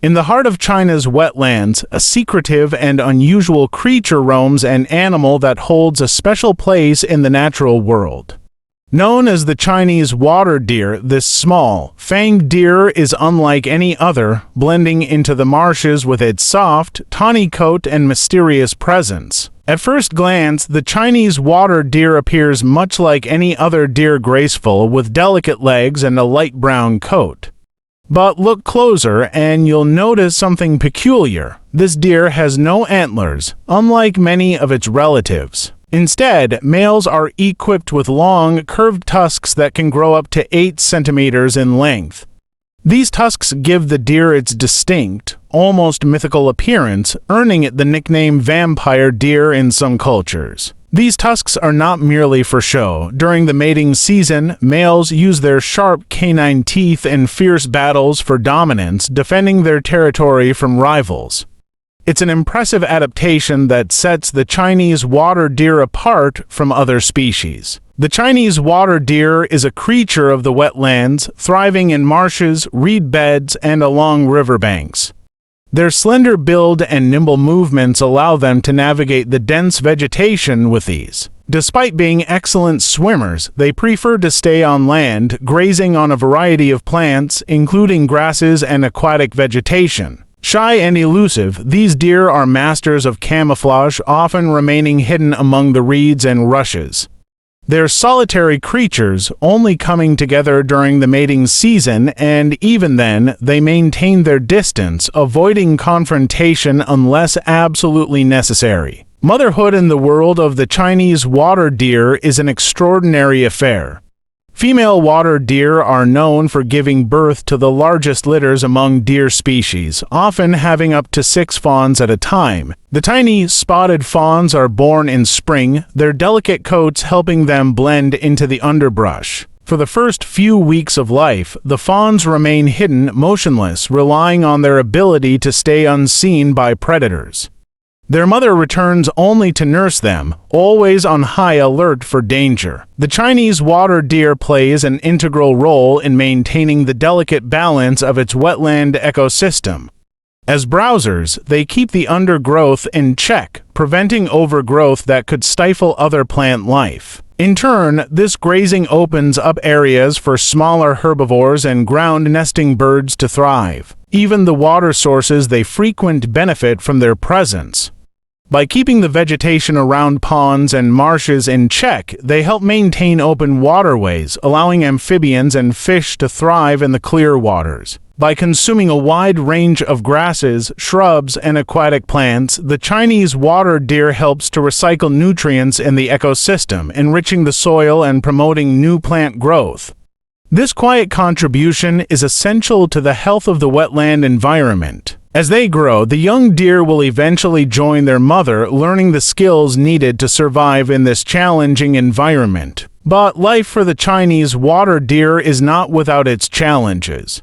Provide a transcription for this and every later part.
In the heart of China's wetlands, a secretive and unusual creature roams, an animal that holds a special place in the natural world. Known as the Chinese water deer, this small, fanged deer is unlike any other, blending into the marshes with its soft, tawny coat and mysterious presence. At first glance, the Chinese water deer appears much like any other deer, graceful, with delicate legs and a light brown coat. But look closer and you'll notice something peculiar. This deer has no antlers, unlike many of its relatives. Instead, males are equipped with long, curved tusks that can grow up to 8 centimeters in length. These tusks give the deer its distinct, almost mythical appearance, earning it the nickname vampire deer in some cultures. These tusks are not merely for show. During the mating season, males use their sharp canine teeth in fierce battles for dominance, defending their territory from rivals. It's an impressive adaptation that sets the Chinese water deer apart from other species. The Chinese water deer is a creature of the wetlands, thriving in marshes, reed beds, and along riverbanks. Their slender build and nimble movements allow them to navigate the dense vegetation with ease. Despite being excellent swimmers, they prefer to stay on land, grazing on a variety of plants, including grasses and aquatic vegetation. Shy and elusive, these deer are masters of camouflage, often remaining hidden among the reeds and rushes. They're solitary creatures, only coming together during the mating season, and even then, they maintain their distance, avoiding confrontation unless absolutely necessary. Motherhood in the world of the Chinese water deer is an extraordinary affair. Female water deer are known for giving birth to the largest litters among deer species, often having up to 6 fawns at a time. The tiny, spotted fawns are born in spring, their delicate coats helping them blend into the underbrush. For the first few weeks of life, the fawns remain hidden, motionless, relying on their ability to stay unseen by predators. Their mother returns only to nurse them, always on high alert for danger. The Chinese water deer plays an integral role in maintaining the delicate balance of its wetland ecosystem. As browsers, they keep the undergrowth in check, preventing overgrowth that could stifle other plant life. In turn, this grazing opens up areas for smaller herbivores and ground-nesting birds to thrive. Even the water sources they frequent benefit from their presence. By keeping the vegetation around ponds and marshes in check, they help maintain open waterways, allowing amphibians and fish to thrive in the clear waters. By consuming a wide range of grasses, shrubs, and aquatic plants, the Chinese water deer helps to recycle nutrients in the ecosystem, enriching the soil and promoting new plant growth. This quiet contribution is essential to the health of the wetland environment. As they grow, the young deer will eventually join their mother, learning the skills needed to survive in this challenging environment. But life for the Chinese water deer is not without its challenges.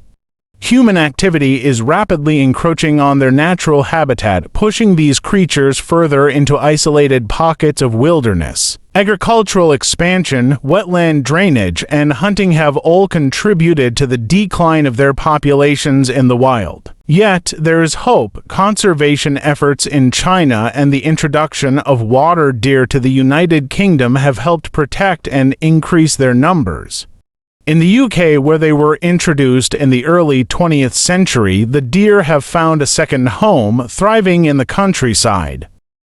Human activity is rapidly encroaching on their natural habitat, pushing these creatures further into isolated pockets of wilderness. Agricultural expansion, wetland drainage, and hunting have all contributed to the decline of their populations in the wild. Yet, there is hope. Conservation efforts in China and the introduction of water deer to the United Kingdom have helped protect and increase their numbers. In the UK, where they were introduced in the early 20th century, the deer have found a second home, thriving in the countryside.